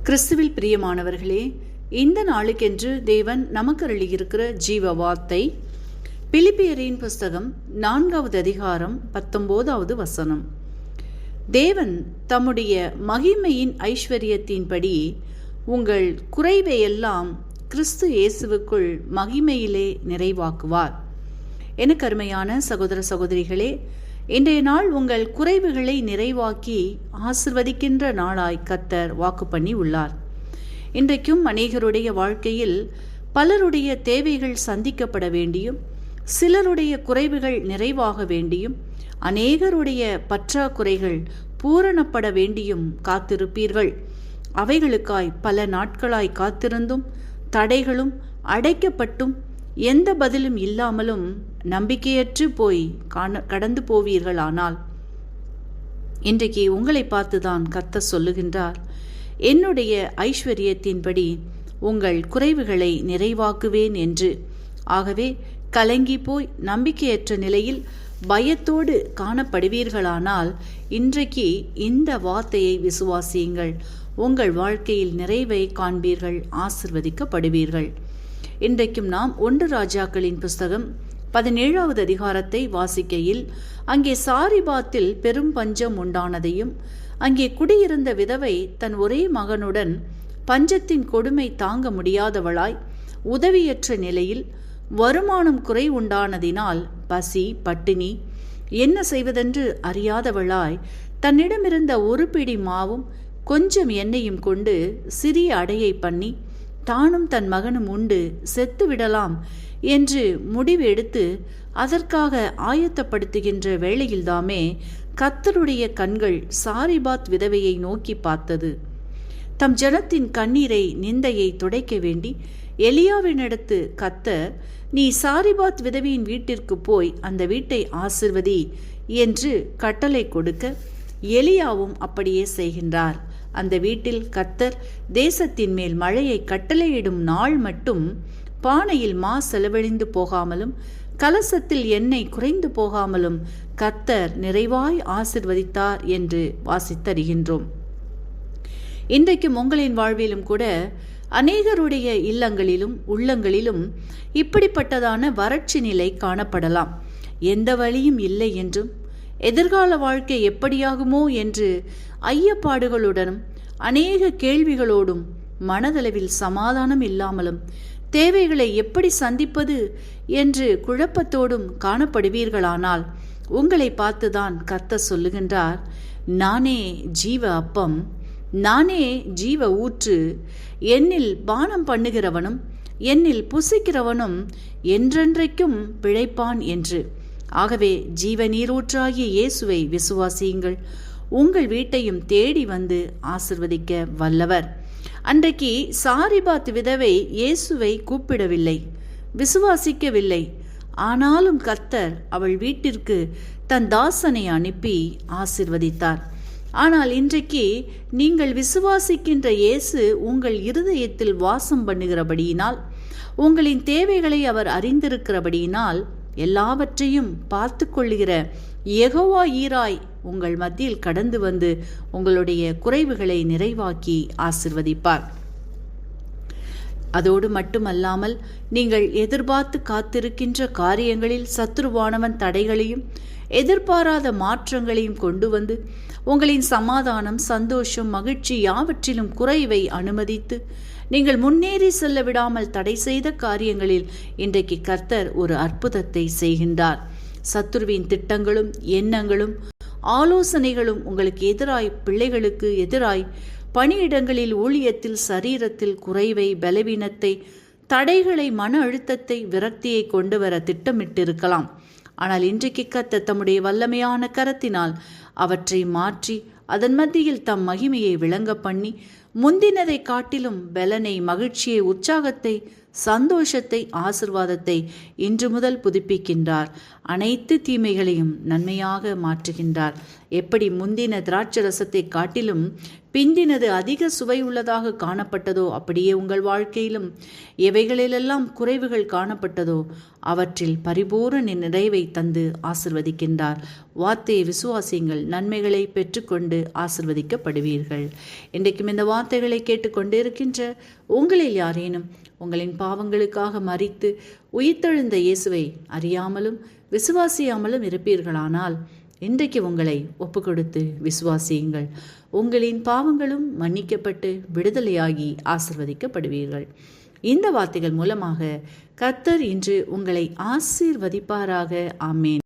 கிறிஸ்துவில் பிரியமானவர்களே, இந்த நாளுக்கென்று தேவன் நமக்கு அருளியிருக்கிற ஜீவ வார்த்தை பிலிப்பியரின் புஸ்தகம் 4வது அதிகாரம் 19வது வசனம். தேவன் தம்முடைய மகிமையின் ஐஸ்வரியத்தின்படி உங்கள் குறைவையெல்லாம் கிறிஸ்து இயேசுவுக்குள் மகிமையிலே நிறைவாக்குவார். எனக்கு அருமையான சகோதர சகோதரிகளே, இன்றைய நாள் உங்கள் குறைவுகளை நிறைவாக்கி ஆசிர்வதிக்கின்ற நாளாய் கர்த்தர் வாக்கு பண்ணி உள்ளார். இன்றைக்கும் அநேகருடைய வாழ்க்கையில் பலருடைய தேவைகள் சந்திக்கப்பட வேண்டியும், சிலருடைய குறைவுகள் நிறைவாக வேண்டியும், அநேகருடைய பற்றாக்குறைகள் பூரணப்பட வேண்டியும் காத்திருப்பீர்கள். அவைகளுக்காய் பல நாட்களாய் காத்திருந்தும் தடைகளும் அடைக்கப்பட்டும் எந்த பதிலும் இல்லாமலும் நம்பிக்கையற்று போய் கடந்து போவீர்களானால், இன்றைக்கு உங்களை பார்த்துதான் கர்த்தர் சொல்லுகின்றார், என்னுடைய ஐஸ்வரியத்தின்படி உங்கள் குறைவுகளை நிறைவாக்குவேன் என்று. ஆகவே கலங்கி போய் நம்பிக்கையற்ற நிலையில் பயத்தோடு காணப்படுவீர்களானால், இன்றைக்கு இந்த வார்த்தையை விசுவாசியுங்கள். உங்கள் வாழ்க்கையில் நிறைவை காண்பீர்கள், ஆசிர்வதிக்கப்படுவீர்கள். இன்றைக்கும் நாம் 1 ராஜாக்களின் புஸ்தகம் 17வது அதிகாரத்தை வாசிக்கையில், அங்கே சாரிபாத்தில் பெரும் பஞ்சம் உண்டானதையும், அங்கே குடியிருந்த விதவை தன் ஒரே மகனுடன் பஞ்சத்தின் கொடுமை தாங்க முடியாதவளாய் உதவியற்ற நிலையில், வருமானம் குறை உண்டானதினால் பசி பட்டினி என்ன செய்வதென்று அறியாதவளாய் தன்னிடமிருந்த ஒரு பிடி மாவும் கொஞ்சம் எண்ணெயும் கொண்டு சிறிய அடையை பண்ணி தானும் தன் மகனும் உண்டு செத்து விடலாம் என்று முடிவு எடுத்து அதற்காக ஆயத்தப்படுத்துகின்ற வேளையில்தாமே கர்த்தருடைய கண்கள் சாரிபாத் விதவையை நோக்கி பார்த்தது. தம் ஜனத்தின் கண்ணீரை நிந்தையை துடைக்க வேண்டி எலியாவினிடத்து கர்த்தர், நீ சாரிபாத் விதவையின் வீட்டிற்கு போய் அந்த வீட்டை ஆசிர்வதி என்று கட்டளை கொடுக்க, எலியாவும் அப்படியே செய்கின்றார். அந்த வீட்டில் கர்த்தர் தேசத்தின் மேல் மழையை கட்டளையிடும் நாள் மட்டும் பானையில் மா செலவழிந்து போகாமலும் கலசத்தில் எண்ணெய் குறைந்து போகாமலும் கர்த்தர் நிறைவாய் ஆசிர்வதித்தார் என்று வாசித்தறிகின்றோம். இன்றைக்கும் உங்களின் வாழ்விலும் கூட அநேகருடைய இல்லங்களிலும் உள்ளங்களிலும் இப்படிப்பட்டதான வறட்சி நிலை காணப்படலாம். எந்த வழியும் இல்லை என்றும், எதிர்கால வாழ்க்கை எப்படியாகுமோ என்று ஐயப்பாடுகளுடனும் அநேக கேள்விகளோடும் மனதளவில் சமாதானம் இல்லாமலும் தேவைகளை எப்படி சந்திப்பது என்று குழப்பத்தோடும் காணப்படுவீர்களானால், உங்களை பார்த்துதான் கர்த்தர் சொல்லுகின்றார், நானே ஜீவ அப்பம், நானே ஜீவ ஊற்று, என்னில் பானம் பண்ணுகிறவனும் என்னில் புசிக்கிறவனும் என்றென்றைக்கும் பிழைப்பான் என்று. ஆகவே ஜீவ நீரூற்றாகிய இயேசுவை விசுவாசியுங்கள். உங்கள் வீட்டையும் தேடி வந்து ஆசிர்வதிக்க வல்லவர். அன்றைக்கு சாரிபாத் விதவை இயேசுவை கூப்பிடவில்லை, விசுவாசிக்கவில்லை. ஆனாலும் கர்த்தர் அவள் வீட்டிற்கு தன் தாசனை அனுப்பி ஆசிர்வதித்தார். ஆனால் இன்றைக்கு நீங்கள் விசுவாசிக்கின்ற இயேசு உங்கள் இருதயத்தில் வாசம் பண்ணுகிறபடியினால், உங்களின் தேவைகளை அவர் அறிந்திருக்கிறபடியினால், எல்லாவற்றையும் பார்த்து கொள்ளுகிற யெகோவா ஈராய் உங்கள் மத்தியில் கடந்து வந்து உங்களுடைய குறைவுகளை நிறைவாக்கி ஆசிர்வதிப்பார். அதோடு மட்டுமல்லாமல், நீங்கள் எதிர்பார்த்து காத்திருக்கின்ற காரியங்களில் சத்துருவானவன் தடைகளையும் எதிர்பாராத மாற்றங்களையும் கொண்டு வந்து உங்களின் சமாதானம், சந்தோஷம், மகிழ்ச்சி யாவற்றிலும் குறைவை அனுமதித்து நீங்கள் முன்னேறி செல்ல விடாமல் தடை செய்த காரியங்களில் இன்றைக்கு கர்த்தர் ஒரு அற்புதத்தை செய்கின்றார். சத்துருவின் திட்டங்களும் எண்ணங்களும் ஆலோசனைகளும் உங்களுக்கு எதிராய், பிள்ளைகளுக்கு எதிராய், பணியிடங்களில், ஊழியத்தில், சரீரத்தில் குறைவை, பலவீனத்தை, தடைகளை, மன அழுத்தத்தை, விரக்தியை கொண்டு வர திட்டமிட்டிருக்கலாம். ஆனால் இன்றைக்கு கர்த்தர் தம்முடைய வல்லமையான கரத்தினால் அவற்றை மாற்றி அதன் மத்தியில் தம் மகிமையை விளங்க பண்ணி முந்தினதை காட்டிலும் பலனை, மகிழ்ச்சியை, உற்சாகத்தை, சந்தோஷத்தை, ஆசிர்வாதத்தை இன்று முதல் புதுப்பிக்கின்றார். அனைத்து தீமைகளையும் நன்மையாக மாற்றுகின்றார். எப்படி முந்தின திராட்சரசத்தை காட்டிலும் பிந்தினது அதிக சுவை உள்ளதாக காணப்பட்டதோ அப்படியே உங்கள் வாழ்க்கையிலும் எவைகளிலெல்லாம் குறைவுகள் காணப்பட்டதோ அவற்றில் பரிபூரண நிறைவை தந்து ஆசிர்வதிக்கின்றார். வார்த்தையை விசுவாசியுங்கள், நன்மைகளை பெற்றுக்கொண்டு ஆசிர்வதிக்கப்படுவீர்கள். இன்றைக்கும் இந்த வார்த்தைகளை கேட்டுக்கொண்டிருக்கின்ற உங்களில் யாரேனும் உங்களின் பாவங்களுக்காக மரித்து உயிர்த்தெழுந்த இயேசுவை அறியாமலும் விசுவாசியாமலும் இருப்பீர்களானால் இன்றைக்கு உங்களை ஒப்பு கொடுத்து விசுவாசியுங்கள். உங்களின் பாவங்களும் மன்னிக்கப்பட்டு விடுதலையாகி ஆசிர்வதிக்கப்படுவீர்கள். இந்த வார்த்தைகள் மூலமாக கர்த்தர் இன்று உங்களை ஆசீர்வதிப்பாராக. ஆமேன்.